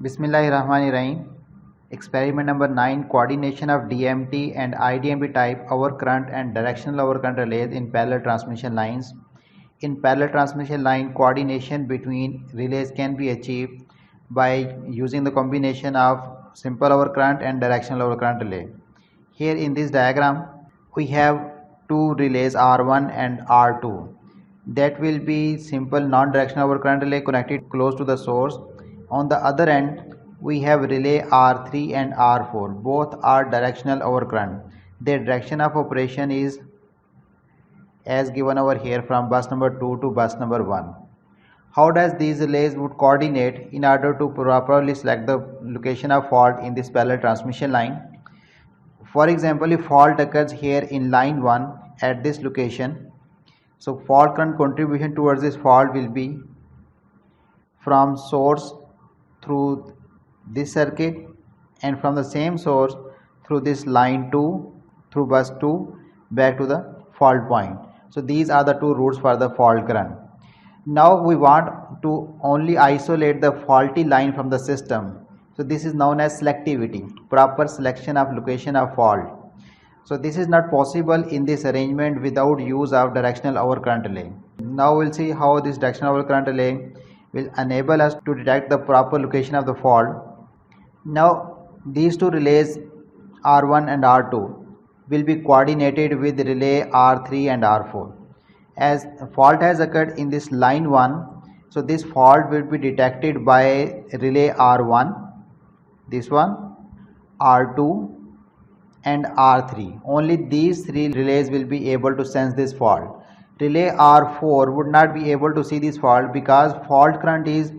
Bismillahirrahmanirrahim. Experiment number 9, coordination of DMT and IDMT type overcurrent and directional overcurrent relays in parallel transmission lines. In parallel transmission line, coordination between relays can be achieved by using the combination of simple overcurrent and directional overcurrent relay. Here in this diagram, we have two relays R1 and R2. That will be simple non-directional overcurrent relay connected close to the source. On the other end, we have relay R3 and R4. Both are directional overcurrent. Their direction of operation is as given over here from bus number 2 to bus number 1. How does these relays would coordinate in order to properly select the location of fault in this parallel transmission line? For example, if fault occurs here in line 1 at this location, so fault current contribution towards this fault will be from source through this circuit and from the same source through this line 2 through bus 2 back to the fault point. So these are the two routes for the fault current. Now we want to only isolate the faulty line from the system. So this is known as selectivity, proper selection of location of fault. So this is not possible in this arrangement without use of directional overcurrent relay. Now we'll see how this directional overcurrent relay will enable us to detect the proper location of the fault. Now these two relays R1 and R2 will be coordinated with relay R3 and R4. As fault has occurred in this line 1, so this fault will be detected by relay R1, this one, R2 and R3. Only these three relays will be able to sense this fault. Relay R4 would not be able to see this fault because fault current is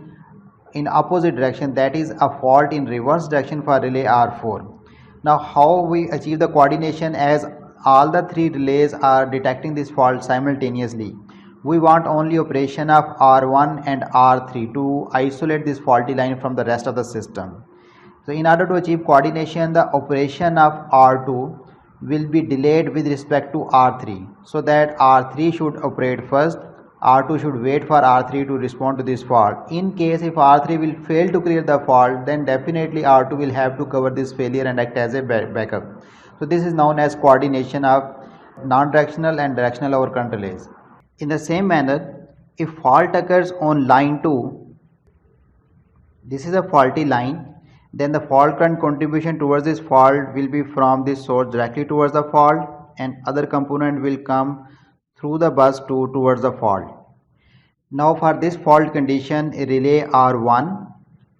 in opposite direction, that is a fault in reverse direction for relay R4. Now how we achieve the coordination as all the three relays are detecting this fault simultaneously? We want only operation of R1 and R3 to isolate this faulty line from the rest of the system. So in order to achieve coordination, the operation of R2 will be delayed with respect to R3, so that R3 should operate first, R2 should wait for R3 to respond to this fault. In case if R3 will fail to clear the fault, then definitely R2 will have to cover this failure and act as a backup. So this is known as coordination of non-directional and directional overcurrent relays. In the same manner, if fault occurs on line 2, this is a faulty line, then the fault current contribution towards this fault will be from this source directly towards the fault, and other component will come through the bus 2 towards the fault. Now for this fault condition, a relay R1,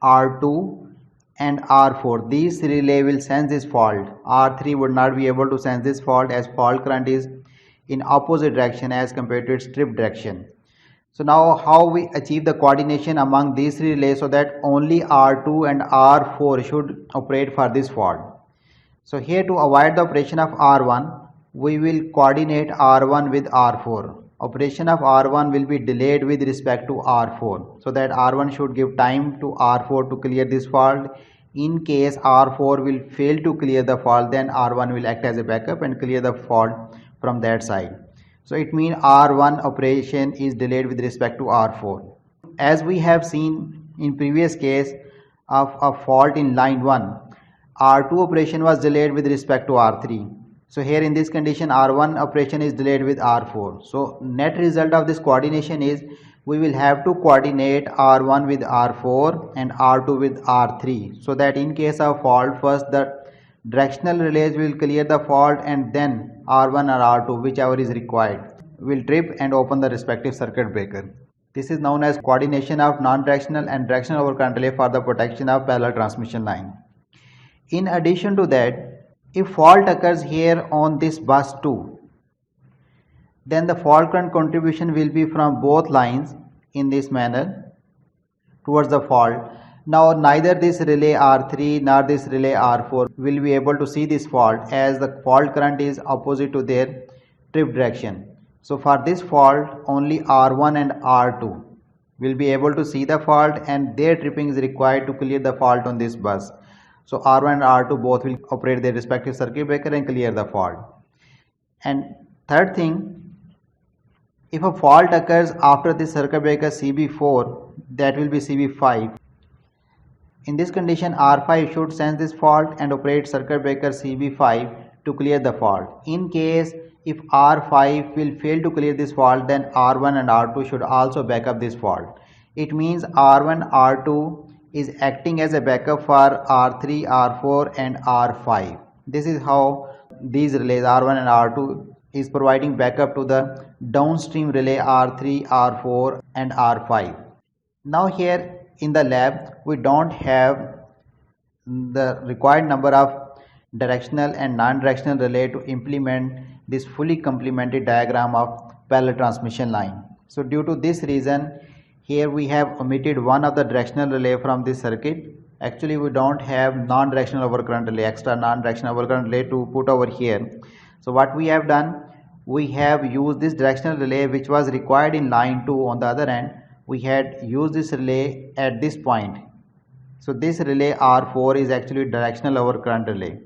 R2 and R4, these relay will sense this fault. R3 would not be able to sense this fault as fault current is in opposite direction as compared to its trip direction. So now how we achieve the coordination among these three relays so that only R2 and R4 should operate for this fault. So here, to avoid the operation of R1, we will coordinate R1 with R4. Operation of R1 will be delayed with respect to R4, so that R1 should give time to R4 to clear this fault. In case R4 will fail to clear the fault, then R1 will act as a backup and clear the fault from that side. So it means R1 operation is delayed with respect to R4. As we have seen in previous case of a fault in line 1, R2 operation was delayed with respect to R3. So here in this condition, R1 operation is delayed with R4. So net result of this coordination is we will have to coordinate R1 with R4 and R2 with R3, so that in case of fault, first the directional relays will clear the fault and then R1 or R2, whichever is required, will trip and open the respective circuit breaker. This is known as coordination of non-directional and directional overcurrent relay for the protection of parallel transmission line. In addition to that, if fault occurs here on this bus 2, then the fault current contribution will be from both lines in this manner towards the fault. Now neither this relay R3 nor this relay R4 will be able to see this fault, as the fault current is opposite to their trip direction. So for this fault, only R1 and R2 will be able to see the fault, and their tripping is required to clear the fault on this bus. So R1 and R2 both will operate their respective circuit breaker and clear the fault. And third thing, if a fault occurs after this circuit breaker CB4, that will be CB5. In this condition, R5 should sense this fault and operate circuit breaker CB5 to clear the fault. In case if R5 will fail to clear this fault, then R1 and R2 should also back up this fault. It means R1, R2 is acting as a backup for R3, R4 and R5. This is how these relays R1 and R2 is providing backup to the downstream relay R3, R4 and R5. Now here in the lab we don't have the required number of directional and non-directional relay to implement this fully complemented diagram of parallel transmission line. So due to this reason, here we have omitted one of the directional relay from this circuit. Actually we don't have non-directional overcurrent relay, extra non-directional overcurrent relay to put over here. So what we have done, we have used this directional relay which was required in line 2 on the other end. We had used this relay at this point. So this relay R4 is actually directional overcurrent relay.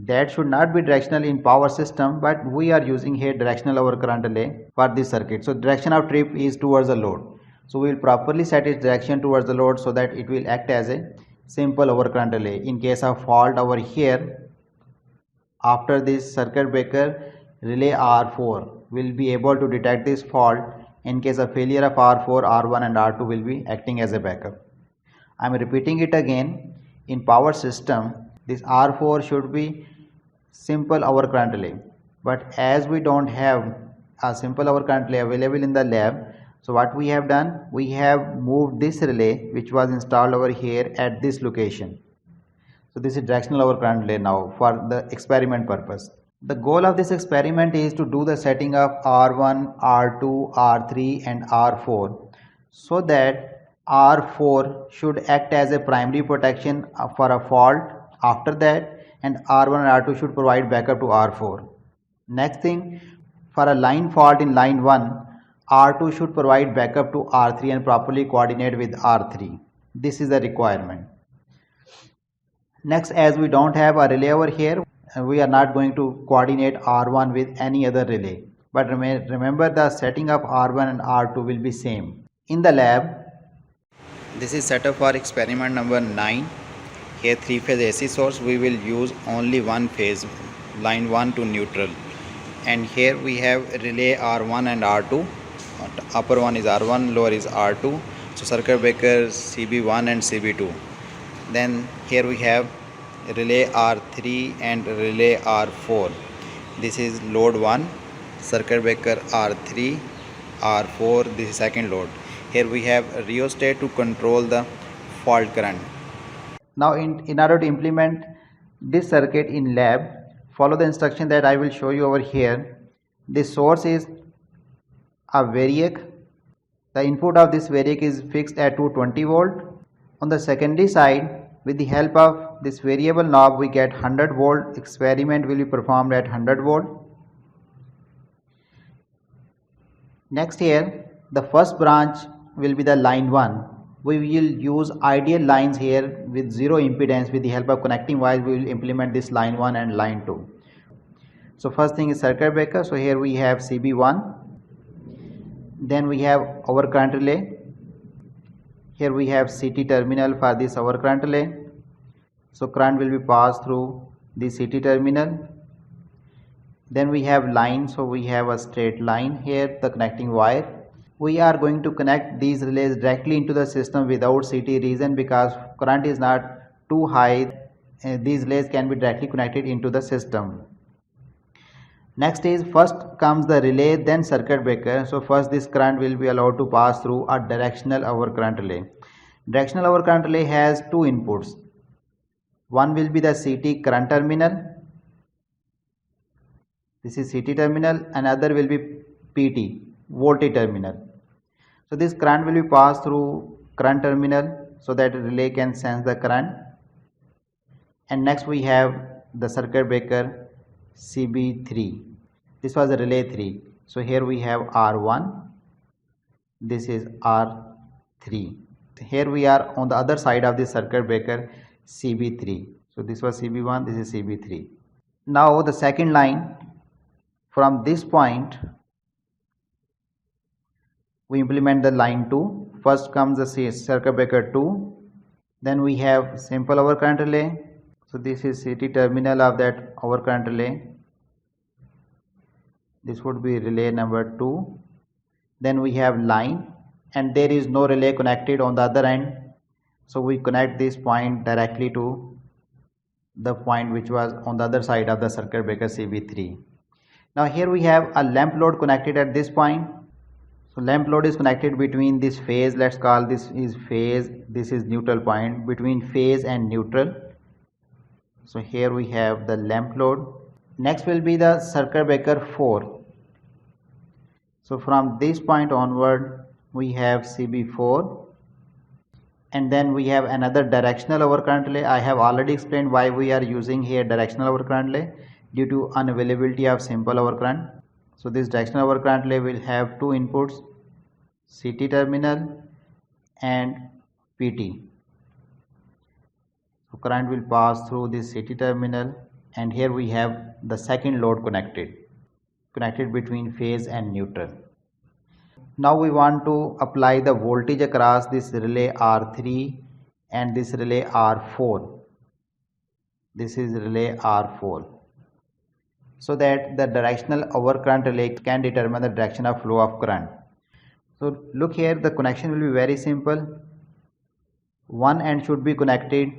That should not be directional in power system, but we are using here directional overcurrent relay for this circuit. So direction of trip is towards the load. So we will properly set its direction towards the load so that it will act as a simple overcurrent relay. In case of fault over here, after this circuit breaker, relay R4 will be able to detect this fault. In case of failure of R4, R1 and R2 will be acting as a backup. I am repeating it again. In power system, this R4 should be simple overcurrent relay. But as we don't have a simple overcurrent relay available in the lab, so what we have done, we have moved this relay which was installed over here at this location. So this is directional overcurrent relay now for the experiment purpose. The goal of this experiment is to do the setting of R1, R2, R3 and R4 so that R4 should act as a primary protection for a fault after that, and R1 and R2 should provide backup to R4. Next thing, for a line fault in line 1, R2 should provide backup to R3 and properly coordinate with R3. This is the requirement. Next, as we don't have a relay over here, we are not going to coordinate R1 with any other relay. But remember the setting of R1 and R2 will be same. In the lab, this is setup for experiment number 9. Here 3-phase AC source, we will use only one phase, line 1 to neutral. And here we have relay R1 and R2. Upper one is R1, lower is R2. So circuit breakers CB1 and CB2. Then here we have relay R3 and relay R4. This is load 1, circuit breaker R3, R4, this is second load. Here we have a rheostat to control the fault current. Now in order to implement this circuit in lab, follow the instruction that I will show you over here. This source is a variac. The input of this variac is fixed at 220 volt. On the secondary side, with the help of this variable knob, we get 100 volt. Experiment will be performed at 100 volt. Next here, the first branch will be the line 1. We will use ideal lines here with zero impedance. With the help of connecting wires, we will implement this line 1 and line 2. So first thing is circuit breaker. So here we have CB1. Then we have our current relay. Here we have CT terminal for this our current relay. So current will be passed through the CT terminal. Then we have line. So we have a straight line here, the connecting wire. We are going to connect these relays directly into the system without CT. Reason because current is not too high. These relays can be directly connected into the system. Next is first comes the relay, then circuit breaker. So first this current will be allowed to pass through a directional overcurrent relay. Directional overcurrent relay has two inputs. One will be the CT current terminal. This is CT terminal. Another will be PT voltage terminal. So this current will be passed through current terminal so that relay can sense the current. And next we have the circuit breaker CB3. This was the relay 3. So here we have R1. This is R3. Here we are on the other side of the circuit breaker CB3. So this was CB1, this is CB3. Now the second line, from this point we implement the line 2. First comes the circuit breaker 2. Then we have simple overcurrent relay. So this is CT terminal of that overcurrent relay. This would be relay number 2. Then we have line, and there is no relay connected on the other end. So we connect this point directly to the point which was on the other side of the circuit breaker CB3. Now here we have a lamp load connected at this point. So lamp load is connected between this phase, let's call this is phase, this is neutral point, between phase and neutral. So here we have the lamp load. Next will be the circuit breaker 4. So from this point onward we have CB4, and then we have another directional overcurrent relay. I have already explained why we are using here directional overcurrent relay, due to unavailability of simple overcurrent. So this directional overcurrent relay will have two inputs, CT terminal and PT. So current will pass through this CT terminal, and here we have the second load connected between phase and neutral. Now we want to apply the voltage across this relay R3 and this relay R4. This is relay R4. So that the directional overcurrent relay can determine the direction of flow of current. So look here, the connection will be very simple. One end should be connected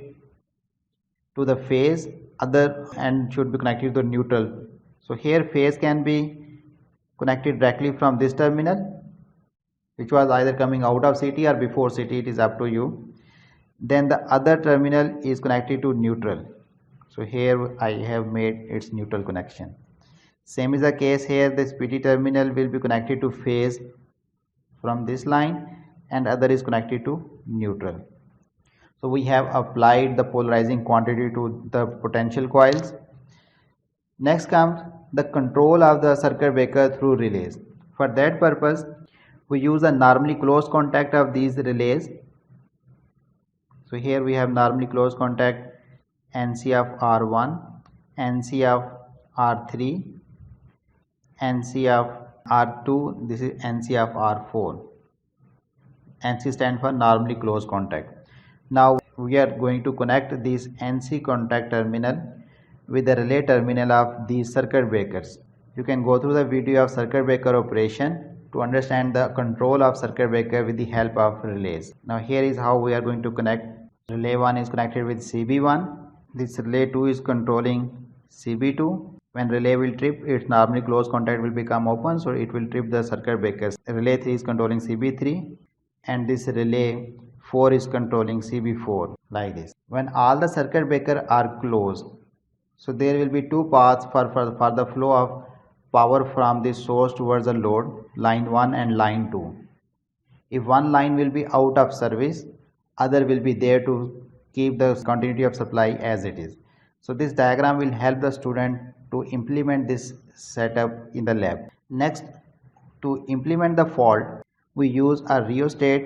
to the phase, other end should be connected to the neutral. So here phase can be connected directly from this terminal, which was either coming out of CT or before CT, it is up to you. Then the other terminal is connected to neutral. So here I have made its neutral connection. Same is the case here, this PT terminal will be connected to phase from this line, and other is connected to neutral. So we have applied the polarizing quantity to the potential coils. Next comes the control of the circuit breaker through relays. For that purpose, we use a normally closed contact of these relays. So here we have normally closed contact NC of R1, NC of R3, NC of R2, this is NC of R4. NC stands for normally closed contact. Now we are going to connect this NC contact terminal with the relay terminal of these circuit breakers. You can go through the video of circuit breaker operation to understand the control of circuit breaker with the help of relays. Now here is how we are going to connect. Relay 1 is connected with CB1. This relay 2 is controlling CB2. When relay will trip, its normally closed contact will become open, so it will trip the circuit breakers. Relay 3 is controlling CB3, and this relay 4 is controlling CB4, like this. When all the circuit breakers are closed, so there will be two paths for the flow of power from this source towards the load, line 1 and line 2. If one line will be out of service, other will be there to keep the continuity of supply as it is. So this diagram will help the student to implement this setup in the lab. Next, to implement the fault, we use a rheostat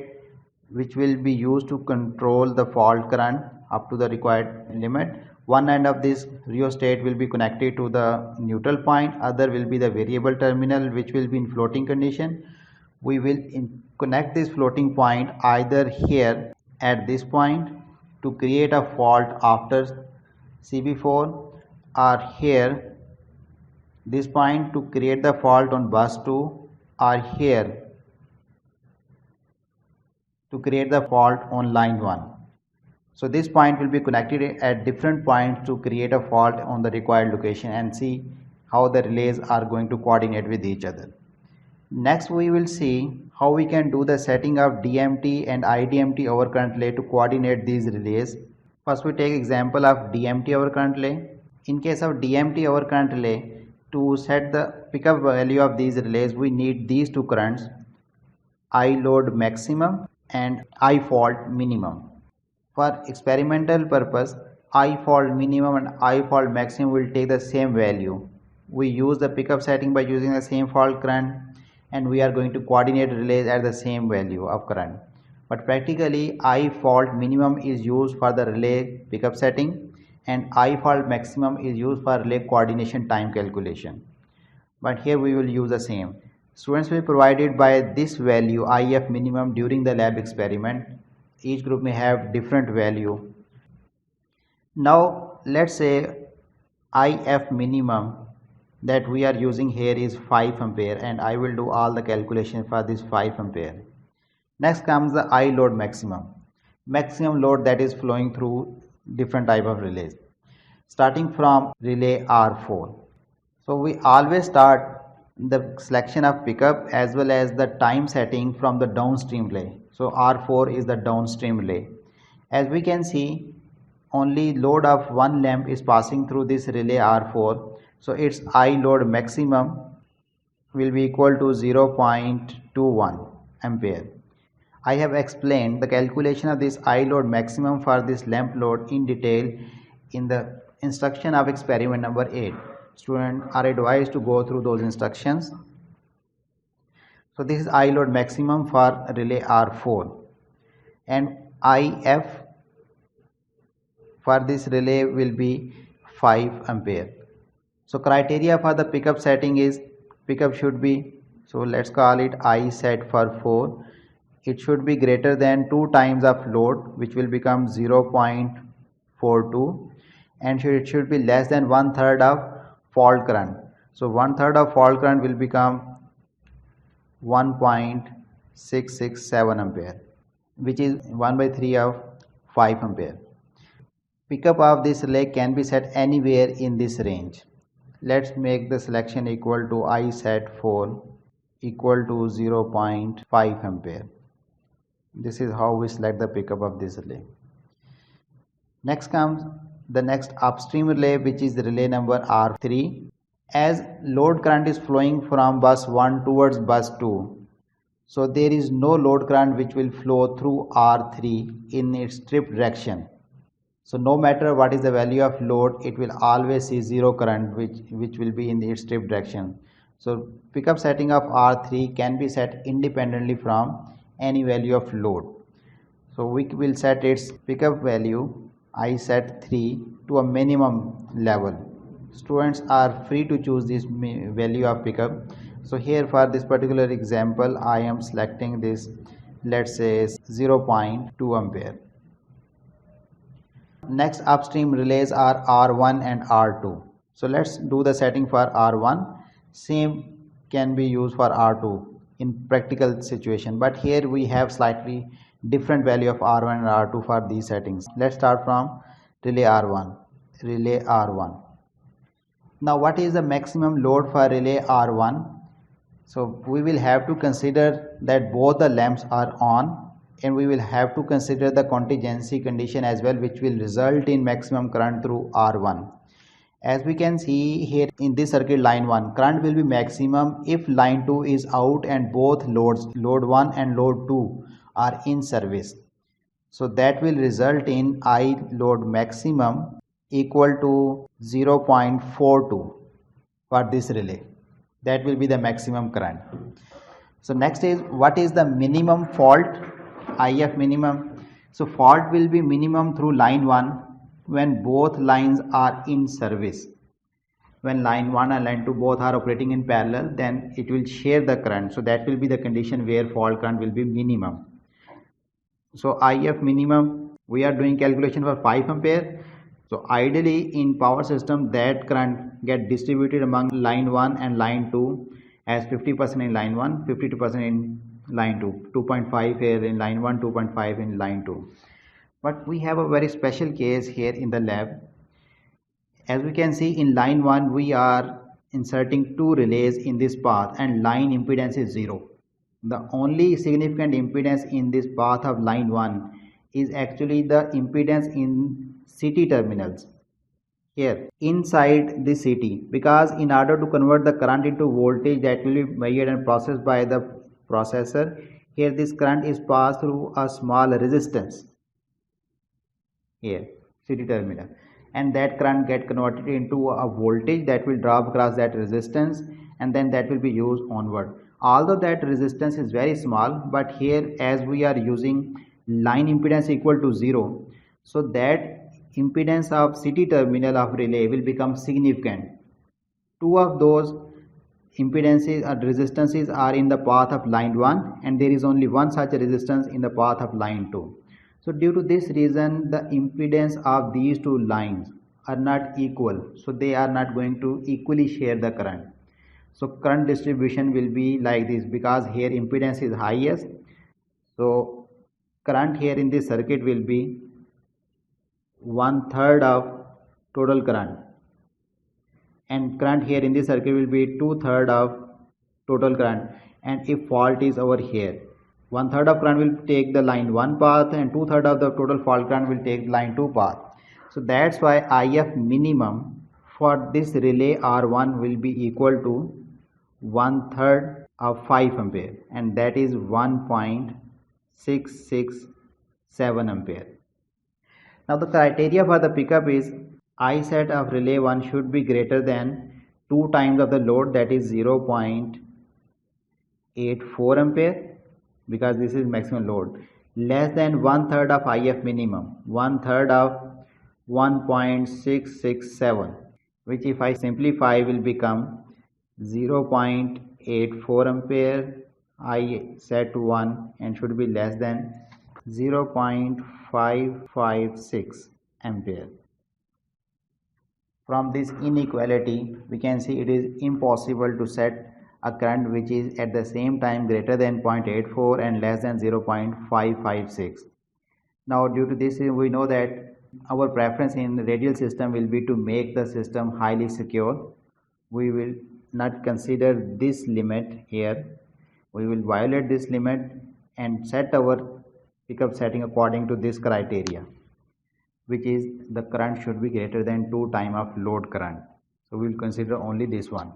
which will be used to control the fault current up to the required limit. One end of this rheostat will be connected to the neutral point, other will be the variable terminal which will be in floating condition. We will connect this floating point either here at this point to create a fault after CB4, or here this point to create the fault on bus 2, or here to create the fault on line 1. So this point will be connected at different points to create a fault on the required location, and see how the relays are going to coordinate with each other. Next we will see how we can do the setting of DMT and IDMT overcurrent relay to coordinate these relays. First we take example of DMT overcurrent relay. In case of DMT overcurrent relay, to set the pickup value of these relays, we need these two currents, I load maximum and I fault minimum. For experimental purpose, I fault minimum and I fault maximum will take the same value. We use the pickup setting by using the same fault current, and we are going to coordinate relays at the same value of current. But practically, I fault minimum is used for the relay pickup setting, and I fault maximum is used for relay coordination time calculation. But here we will use the same. Students will be provided by this value IF minimum during the lab experiment. each group may have different value. Now let's say IF minimum that we are using here is 5 ampere, and I will do all the calculation for this 5 ampere. Next comes the I load maximum load that is flowing through different type of relays, starting from relay R4. So we always start the selection of pickup as well as the time setting from the downstream relay. So R4 is the downstream relay. As we can see, only load of one lamp is passing through this relay R4. So its I load maximum will be equal to 0.21 ampere. I have explained the calculation of this I load maximum for this lamp load in detail in the instruction of experiment number 8. Students are advised to go through those instructions. So this is I load maximum for relay R4, and IF for this relay will be 5 ampere. So criteria for the pickup setting is pickup should be, so let's call it I set for 4. It should be greater than 2 times of load, which will become 0.42, and it should be less than 1/3 of fault current. So 1/3 of fault current will become 1.667 ampere, which is 1/3 of 5 ampere. Pickup of this relay can be set anywhere in this range. Let's make the selection equal to I set 4 equal to 0.5 ampere. This is how we select the pickup of this relay. Next comes the next upstream relay, which is the relay number R3. As load current is flowing from bus 1 towards bus 2, so there is no load current which will flow through R3 in its trip direction. So no matter what is the value of load, it will always see zero current which will be in its trip direction. So pickup setting of R3 can be set independently from any value of load. So we will set its pickup value I set 3 to a minimum level. Students are free to choose this value of pickup. So here for this particular example, I am selecting this, let's say 0.2 ampere. Next upstream relays are R1 and R2. So let's do the setting for R1. Same can be used for R2 in practical situation, but here we have slightly different value of R1 and R2 for these settings. Let's start from relay R1. Now what is the maximum load for relay R1? So we will have to consider that both the lamps are on, and we will have to consider the contingency condition as well, which will result in maximum current through R1. As we can see here in this circuit, line 1 current will be maximum if line 2 is out and both loads, load 1 and load 2, are in service. So that will result in I load maximum equal to 0.42 for this relay. That will be the maximum current. So next is, what is the minimum fault? IF minimum. So fault will be minimum through line 1 when both lines are in service. When line 1 and line 2 both are operating in parallel, then it will share the current. So that will be the condition where fault current will be minimum. So IF minimum, we are doing calculation for 5 ampere. So ideally in power system, that current get distributed among line 1 and line 2 as 50% in line 1, 52% in line 2, 2.5 here in line 1, 2.5 in line 2. But we have a very special case here in the lab. As we can see, in line 1 we are inserting 2 relays in this path and line impedance is 0. The only significant impedance in this path of line 1 is actually the impedance in CT terminals here inside the CT, because in order to convert the current into voltage that will be measured and processed by the processor, here this current is passed through a small resistance here, CT terminal, and that current get converted into a voltage that will drop across that resistance, and then that will be used onward. Although that resistance is very small, but here as we are using line impedance equal to 0, so that impedance of CT terminal of relay will become significant. 2 of those impedances or resistances are in the path of line 1, and there is only one such resistance in the path of line 2. So due to this reason, the impedance of these two lines are not equal. So they are not going to equally share the current. So current distribution will be like this, because here impedance is highest. So current here in this circuit will be 1/3 of total current, and current here in this circuit will be 2/3 of total current. And if fault is over here, 1/3 of current will take the line 1 path, and 2/3 of the total fault current will take line 2 path. So that's why IF minimum for this relay R1 will be equal to 1/3 of 5 ampere, and that is 1.667 ampere. Now the criteria for the pickup is I set of relay 1 should be greater than 2 times of the load, that is 0.84 ampere, because this is maximum load, less than 1/3 of IF minimum, 1/3 of 1.667, which if I simplify will become 0.84 ampere. I set 1 and should be less than 0.556 ampere. From this inequality we can see it is impossible to set a current which is at the same time greater than 0.84 and less than 0.556. Now due to this we know that our preference in the radial system will be to make the system highly secure. We will not consider this limit here. We will violate this limit and set our pickup setting according to this criteria, which is the current should be greater than 2 times of load current. So we will consider only this one.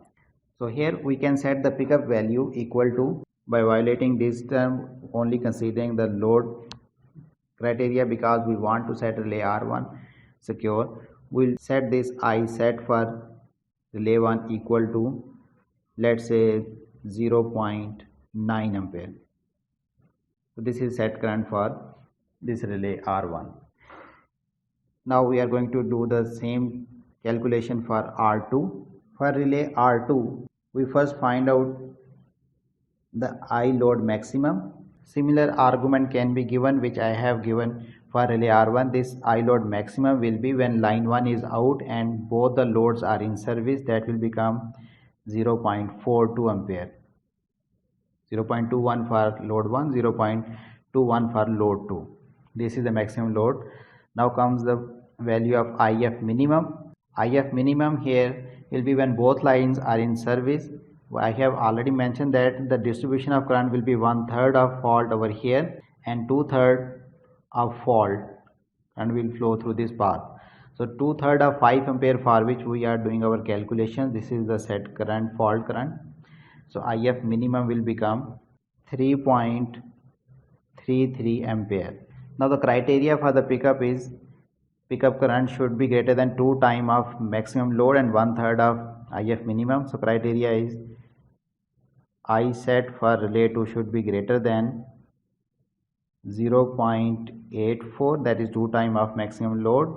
So here we can set the pickup value equal to, by violating this term, only considering the load criteria, because we want to set relay R1 secure, we'll set this I set for relay 1 equal to, let's say, 0.9 ampere. So this is set current for this relay R1. Now we are going to do the same calculation for R2. For relay R2, we first find out the I load maximum. Similar argument can be given which I have given for relay R1. This I load maximum will be when line 1 is out and both the loads are in service. That will become 0.42 ampere. 0.21 for load 1, 0.21 for load 2. This is the maximum load. Now comes the value of IF minimum. IF minimum here will be when both lines are in service. I have already mentioned that the distribution of current will be 1/3 of fault over here and 2/3 of fault, and will flow through this path. So 2/3 of 5 ampere for which we are doing our calculation. This is the set current, fault current. So IF minimum will become 3.33 ampere. Now the criteria for the pickup is pickup current should be greater than 2 times of maximum load and 1/3 of IF minimum. So criteria is I set for relay 2 should be greater than 0.84, that is 2 times of maximum load,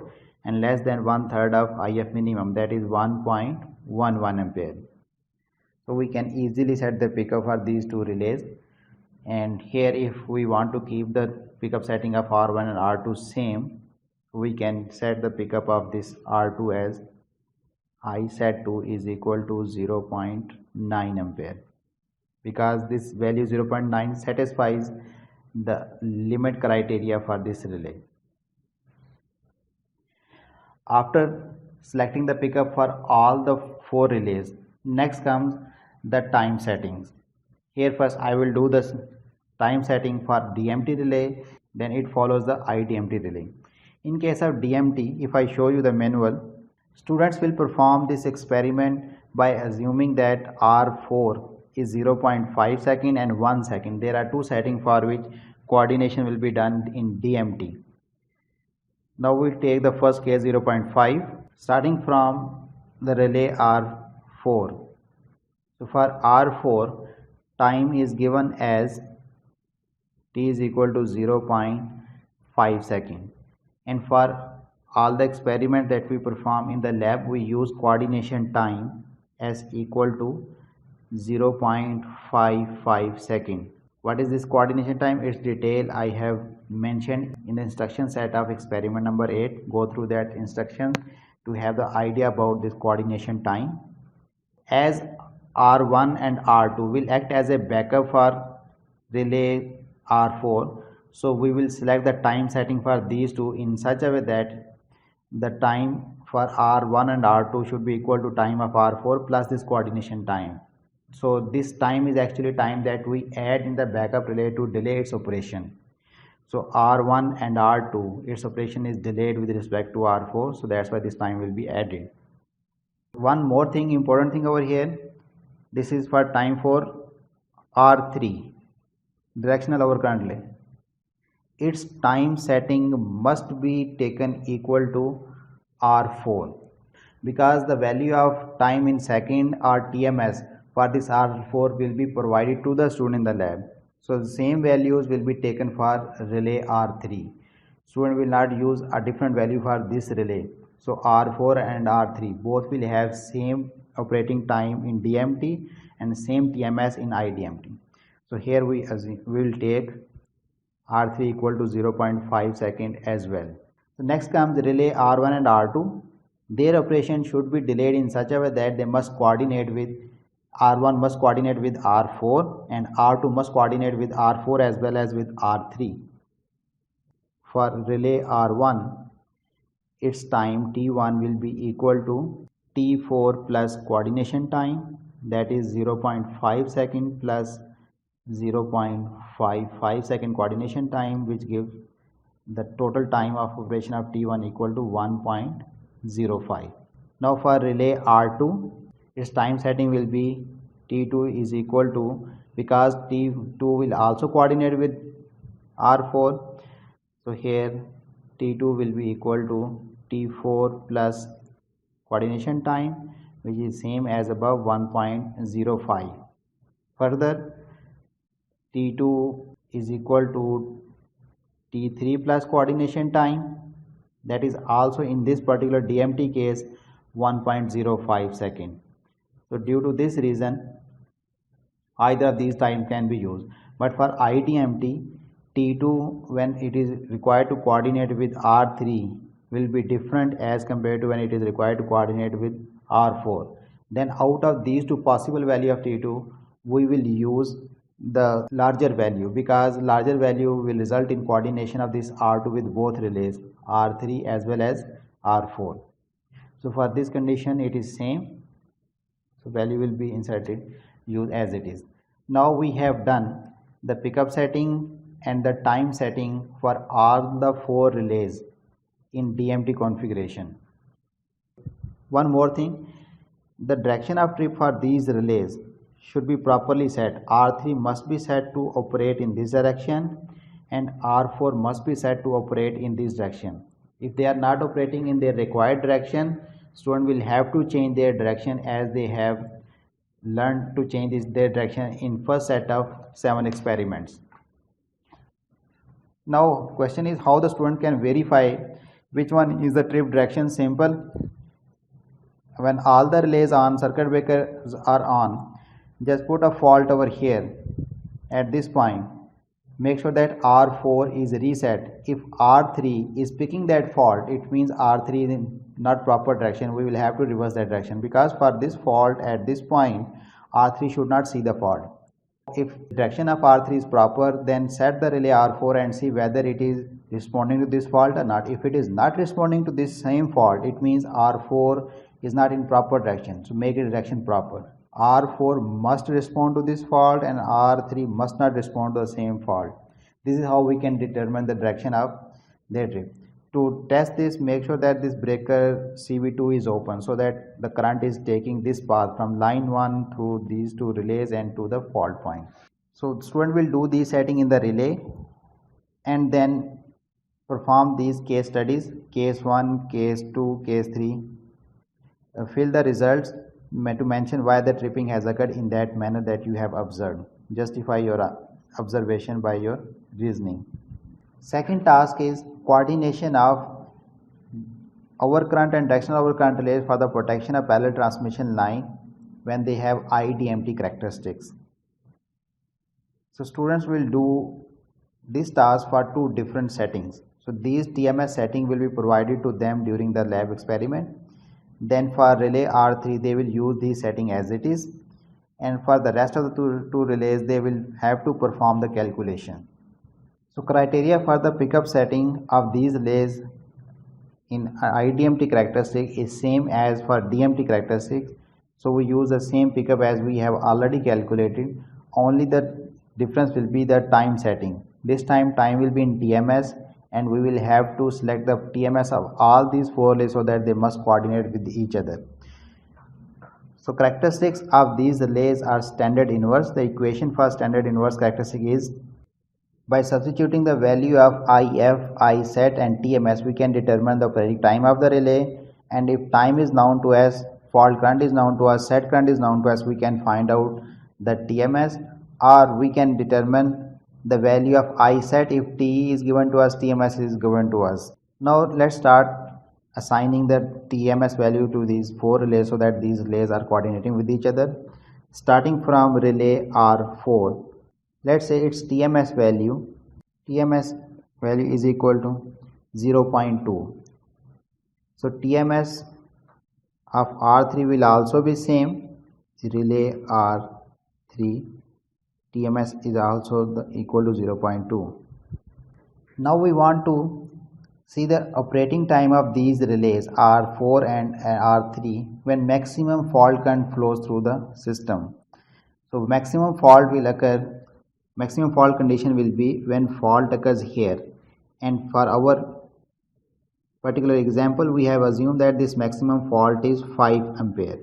and less than 1/3 of IF minimum, that is 1.11 ampere. So we can easily set the pickup for these two relays. And here if we want to keep the pickup setting of R1 and R2 same, we can set the pickup of this R2 as I set 2 is equal to 0.9 ampere, because this value 0.9 satisfies the limit criteria for this relay. After selecting the pickup for all the 4 relays, next comes the time settings. Here first I will do the time setting for DMT relay, then it follows the IDMT relay. In case of DMT, if I show you the manual, students will perform this experiment by assuming that R4 is 0.5 second and 1 second. There are 2 settings for which coordination will be done in DMT. Now we'll take the first case 0.5, starting from the relay R4. So for R4, time is given as t is equal to 0.5 second. And for all the experiment that we perform in the lab, we use coordination time as equal to 0.55 second. What is this coordination time? Its detail I have mentioned in the instruction set of experiment number 8. Go through that instruction to have the idea about this coordination time. As R1 and R2 will act as a backup for relay R4, so we will select the time setting for these two in such a way that the time for R1 and R2 should be equal to time of R4 plus this coordination time. So this time is actually time that we add in the backup relay to delay its operation. So R1 and R2, its operation is delayed with respect to R4, so that's why this time will be added. One more thing, important thing over here, this is for time for R3, directional overcurrent relay. Its time setting must be taken equal to R4 because the value of time in second or TMS for this R4 will be provided to the student in the lab. So the same values will be taken for relay R3. Student will not use a different value for this relay. So R4 and R3 both will have same operating time in DMT and same TMS in IDMT. So here we will take R3 equal to 0.5 second as well. So next comes relay R1 and R2. Their operation should be delayed in such a way that they must coordinate with R1 must coordinate with R4 and R2 must coordinate with R4 as well as with R3. For relay R1, its time T1 will be equal to T4 plus coordination time, that is 0.5 second plus 0.55 second coordination time, which gives the total time of operation of T1 equal to 1.05. Now for relay R2, its time setting will be T2 is equal to, because T2 will also coordinate with R4, so here T2 will be equal to T4 plus coordination time, which is same as above 1.05. Further, T2 is equal to T3 plus coordination time, that is also in this particular DMT case 1.05 second. So due to this reason, either of these time can be used. But for IDMT, T2 when it is required to coordinate with R3 will be different as compared to when it is required to coordinate with R4. Then out of these two possible value of T2, we will use the larger value, because larger value will result in coordination of this R2 with both relays R3 as well as R4. So for this condition it is same, so value will be inserted, use as it is. Now we have done the pickup setting and the time setting for all the 4 relays in DMT configuration. One more thing, the direction of trip for these relays should be properly set. R3 must be set to operate in this direction and R4 must be set to operate in this direction. If they are not operating in their required direction, student will have to change their direction as they have learned to change their direction in first set of 7 experiments. Now question is how the student can verify which one is the trip direction. Simple, when all the relays on circuit breakers are on, just put a fault over here at this point. Make sure that R4 is reset. If R3 is picking that fault, it means R3 is in not proper direction. We will have to reverse that direction, because for this fault at this point, R3 should not see the fault. If direction of R3 is proper, then set the relay R4 and see whether it is responding to this fault or not. If it is not responding to this same fault, it means R4 is not in proper direction. So make it direction proper. R4 must respond to this fault and R3 must not respond to the same fault. This is how we can determine the direction of their trip. To test this, make sure that this breaker CV2 is open so that the current is taking this path from line 1 through these 2 relays and to the fault point. So the student will do the setting in the relay and then perform these case studies, case 1, case 2, case 3. Fill the results to mention why the tripping has occurred in that manner that you have observed. Justify your observation by your reasoning. Second task is coordination of overcurrent and directional overcurrent relays for the protection of parallel transmission line when they have IDMT characteristics. So students will do this task for two different settings. So these TMS setting will be provided to them during the lab experiment. Then for relay R3 they will use this setting as it is, and for the rest of the two relays they will have to perform the calculation. So criteria for the pickup setting of these relays in IDMT characteristic is same as for DMT characteristics. So we use the same pickup as we have already calculated. Only the difference will be the time setting. This time will be in TMS, and we will have to select the TMS of all these four relays so that they must coordinate with each other. So characteristics of these relays are standard inverse. The equation for standard inverse characteristic is, by substituting the value of IF, I set and TMS, we can determine the operating time of the relay, and if time is known to us, fault current is known to us, set current is known to us, we can find out the TMS, or we can determine the value of I set if T is given to us, TMS is given to us. Now let's start assigning the TMS value to these four relays so that these relays are coordinating with each other. Starting from relay R4, let's say its TMS value is equal to 0.2. So TMS of R3 will also be same. Relay R3 TMS is also equal to 0.2. Now we want to see the operating time of these relays R4 and R3 when maximum fault current flows through the system. So maximum fault condition will be when fault occurs here, and for our particular example we have assumed that this maximum fault is 5 ampere.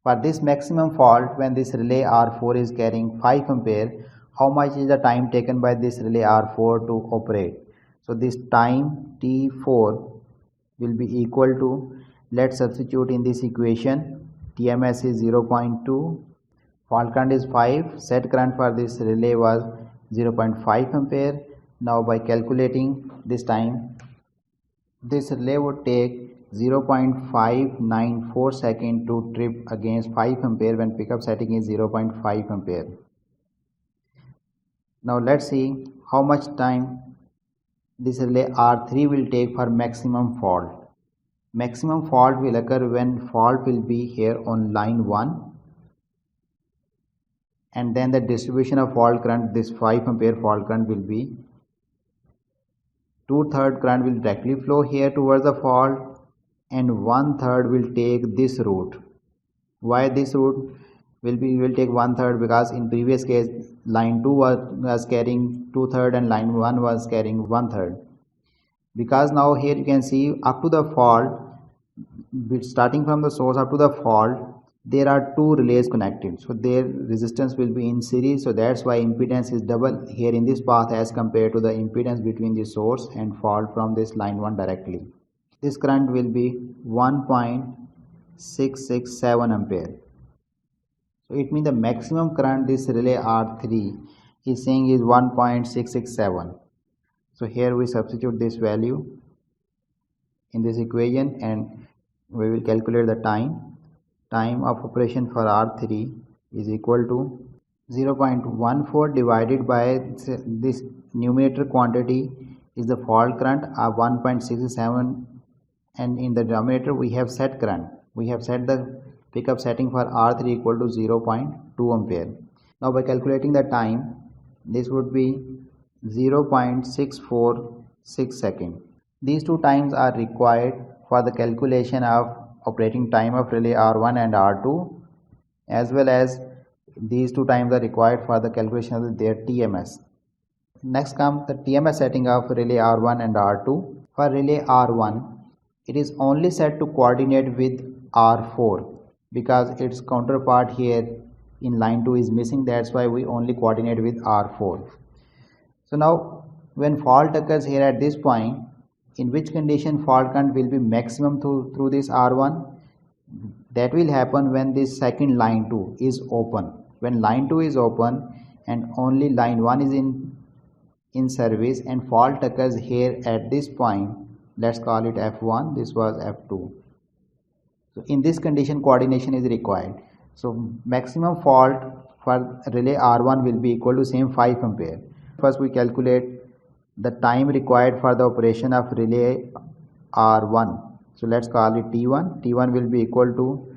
For this maximum fault, when this relay R4 is carrying 5 ampere, how much is the time taken by this relay R4 to operate? So this time T4 will be equal to, let's substitute in this equation, TMS is 0.2, fault current is 5, set current for this relay was 0.5 ampere. Now by calculating this time, this relay would take 0.594 second to trip against 5 ampere when pickup setting is 0.5 ampere. Now let's see how much time this relay R3 will take for maximum fault. Maximum fault will occur when fault will be here on line 1, and then the distribution of fault current, this 5 ampere fault current will be 2/3 current will directly flow here towards the fault, and 1/3 will take this route. Why this route will take 1/3? Because in previous case line 2 was carrying 2/3 and line 1 was carrying 1/3. Because now here you can see up to the fault, starting from the source up to the fault, there are two relays connected, so their resistance will be in series, so that's why impedance is double here in this path as compared to the impedance between the source and fault from this line 1 directly. This current will be 1.667 ampere. So it means the maximum current this relay R3 is saying is 1.667. So here we substitute this value in this equation and we will calculate the time. Time of operation for R3 is equal to 0.14 divided by this numerator quantity is the fault current of 1.67, and in the denominator we have set current. We have set the pickup setting for R3 equal to 0.2 ampere. Now by calculating the time, this would be 0.646 second. These two times are required for the calculation of operating time of relay R1 and R2, as well as these two times are required for the calculation of their TMS. Next comes the TMS setting of relay R1 and R2. For relay R1, it is only set to coordinate with R4 because its counterpart here in line 2 is missing. That's why we only coordinate with R4. So now when fault occurs here at this point, in which condition fault current will be maximum through this R1? That will happen when this second line 2 is open. When line 2 is open and only line 1 is in service and fault occurs here at this point, let's call it F1, this was F2. So in this condition coordination is required. So maximum fault for relay R1 will be equal to same 5 ampere. First we calculate the time required for the operation of relay R1. So let's call it T1. T1 will be equal to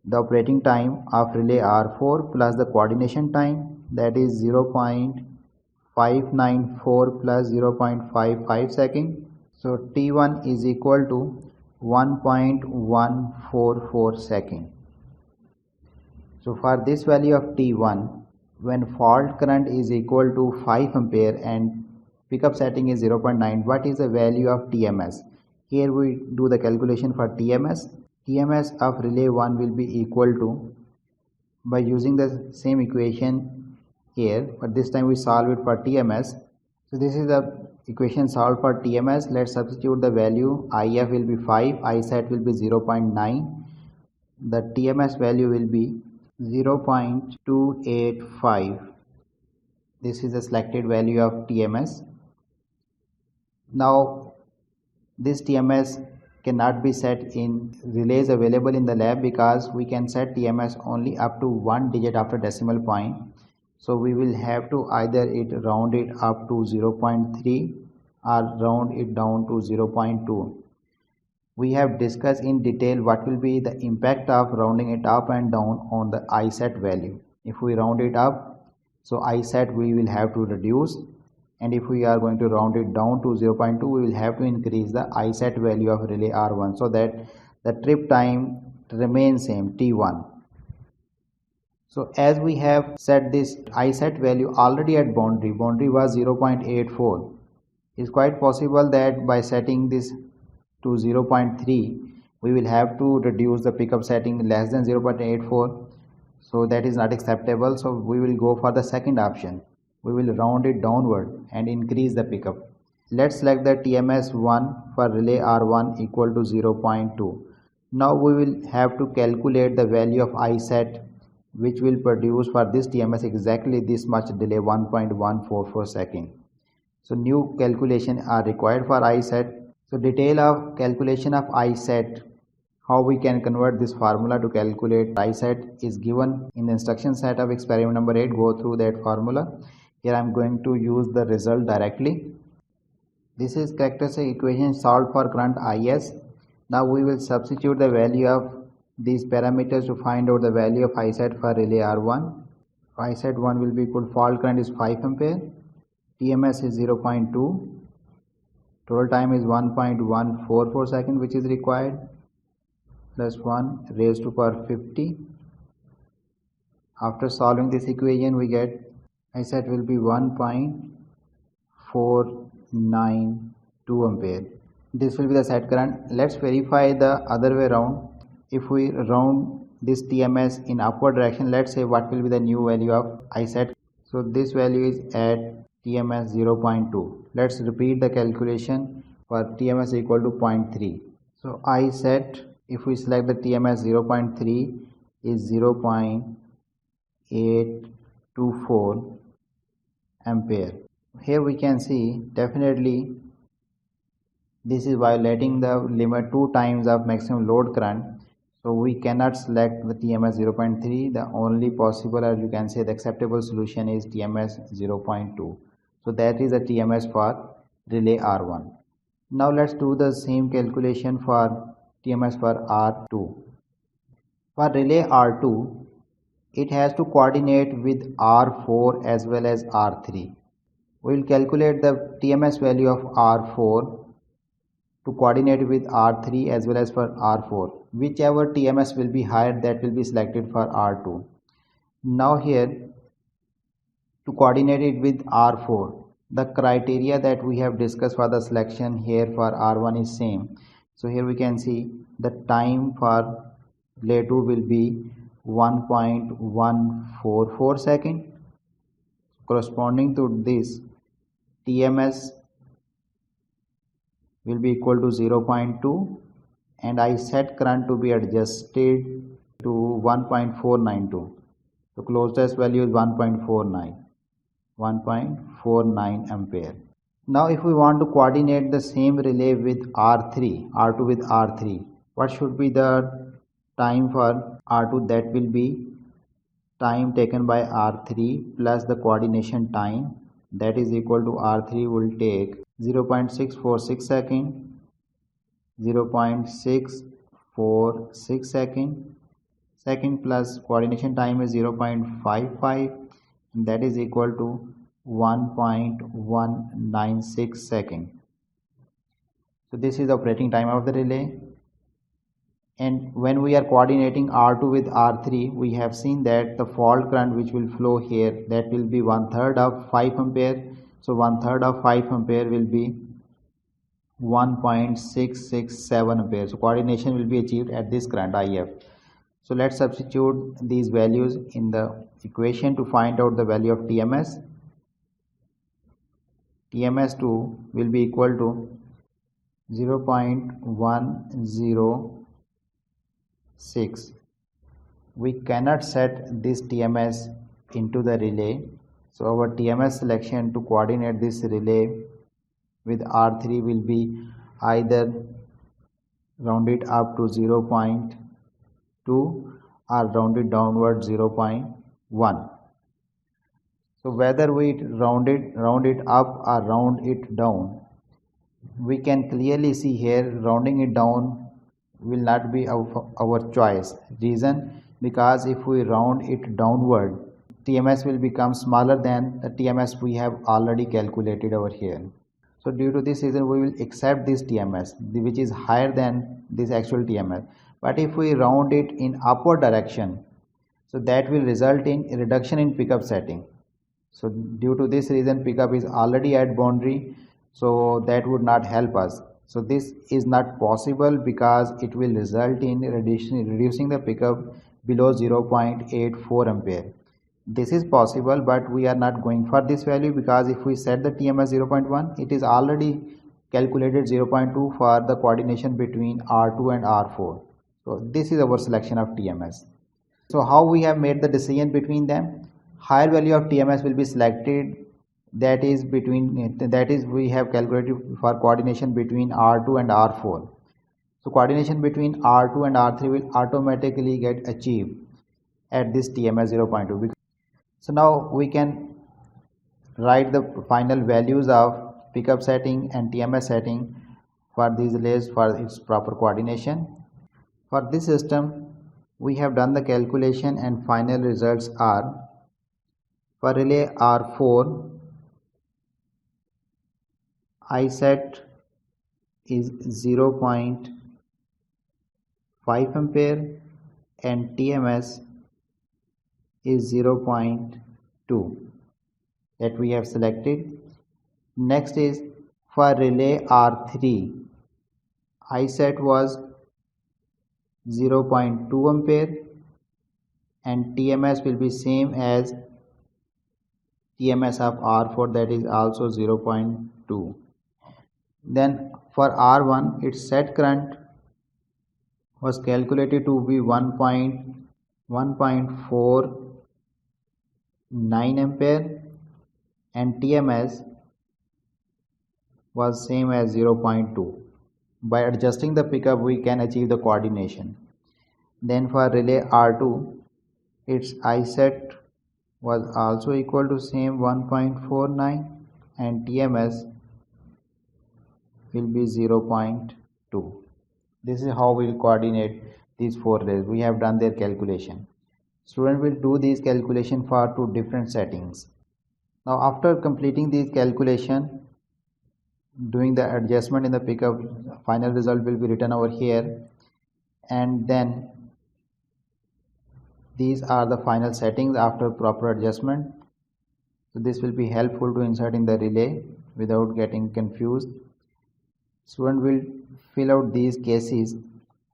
the operating time of relay R4 plus the coordination time, that is 0.594 plus 0.55 second. So T1 is equal to 1.144 second. So for this value of T1, when fault current is equal to 5 ampere and pickup setting is 0.9, what is the value of TMS? Here we do the calculation for TMS. TMS of relay 1 will be equal to, by using the same equation here, but this time we solve it for TMS. So this is the equation solved for TMS. Let's substitute the value. IF will be 5, ISAT will be 0.9. The TMS value will be 0.285. This is the selected value of TMS. Now this TMS cannot be set in relays available in the lab because we can set TMS only up to 1 digit after decimal point. So we will have to either round it up to 0.3 or round it down to 0.2. We have discussed in detail what will be the impact of rounding it up and down on the ISAT value. If we round it up, so ISAT we will have to reduce, and if we are going to round it down to 0.2, we will have to increase the ISAT value of relay R1 so that the trip time remains same, T1. So as we have set this ISAT value already at boundary was 0.84. It's quite possible that by setting this to 0.3, we will have to reduce the pickup setting less than 0.84. So that is not acceptable. So we will go for the second option. We will round it downward and increase the pickup. Let's select the TMS1 for relay R1 equal to 0.2. Now we will have to calculate the value of ISAT which will produce for this TMS exactly this much delay, 1.144 second. So new calculation are required for ISAT. So detail of calculation of ISAT, how we can convert this formula to calculate ISAT is given in the instruction set of experiment number 8. Go through that formula. Here I am going to use the result directly. This is characteristic equation solved for current IS. Now we will substitute the value of these parameters to find out the value of ISAT for relay R1. ISAT 1 will be equal, fault current is 5 ampere, TMS is 0.2, total time is 1.144 second which is required, plus 1 raised to power 50. After solving this equation we get ISAT will be 1.492 ampere. This will be the set current. Let's verify the other way around. If we round this TMS in upward direction, let's say what will be the new value of ISAT. So this value is at TMS 0.2. Let's repeat the calculation for TMS equal to 0.3. So ISAT, if we select the TMS 0.3 is 0.824 ampere. Here we can see definitely this is violating the limit 2 times of maximum load current. So we cannot select the TMS 0.3. The only possible, or you can say the acceptable solution is TMS 0.2. So that is the TMS for relay R1. Now let's do the same calculation for TMS for R2. For relay R2, it has to coordinate with R4 as well as R3. We will calculate the TMS value of R4 to coordinate with R3 as well as for R4. Whichever TMS will be higher, that will be selected for R2. Now here, to coordinate it with R4, the criteria that we have discussed for the selection here for R1 is same. So here we can see the time for relay 2 will be 1.144 second. Corresponding to this, TMS will be equal to 0.2 and I set current to be adjusted to 1.492. So closest value is 1.49 ampere. Now if we want to coordinate the same relay with R2 with R3, what should be the time for R2? That will be time taken by R3 plus the coordination time, that is equal to R3 will take 0.646 second, 0.646 second plus coordination time is 0.55, and that is equal to 1.196 second. So this is the operating time of the relay. And when we are coordinating R2 with R3, we have seen that the fault current which will flow here, that will be 1/3 of 5 ampere. So 1/3 of 5 ampere will be 1.667 ampere. So coordination will be achieved at this current IF. So let's substitute these values in the equation to find out the value of TMS. TMS2 will be equal to 0.106. We cannot set this TMS into the relay. So our TMS selection to coordinate this relay with R3 will be either round it up to 0.2 or round it downward 0.1. So whether we round it up or round it down, we can clearly see here rounding it down will not be our choice. Reason, because if we round it downward, TMS will become smaller than the TMS we have already calculated over here. So due to this reason, we will accept this TMS which is higher than this actual TMS. But if we round it in upward direction, so that will result in a reduction in pickup setting. So due to this reason, pickup is already at boundary, so that would not help us. So this is not possible because it will result in reducing the pickup below 0.84 ampere. This is possible, but we are not going for this value because if we set the TMS 0.1, it is already calculated 0.2 for the coordination between R2 and R4. So this is our selection of TMS. So how we have made the decision between them? Higher value of TMS will be selected, that is we have calculated for coordination between R2 and R4. So coordination between R2 and R3 will automatically get achieved at this TMS 0.2. So now we can write the final values of pickup setting and TMS setting for these relays for its proper coordination. For this system, we have done the calculation and final results are: for relay R4, I set is 0.5 ampere and TMS is 0.2 that we have selected. Next is for relay R3, I set was 0.2 ampere and TMS will be same as TMS of R4, that is also 0.2. Then for R1, its set current was calculated to be 1.49 ampere and TMS was same as 0.2. By adjusting the pickup, we can achieve the coordination. Then for relay R2, its I set was also equal to same 1.49 and TMS will be 0.2. This is how we will coordinate these four relays. We have done their calculation. Student will do these calculation for two different settings. Now after completing these calculation, doing the adjustment in the pickup, final result will be written over here, and then these are the final settings after proper adjustment. So this will be helpful to insert in the relay without getting confused. Student will fill out these cases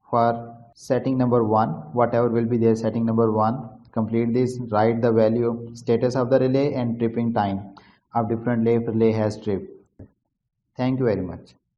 for setting number 1, whatever will be their setting number 1. Complete this, write the value, status of the relay and tripping time of different relay has tripped. Thank you very much.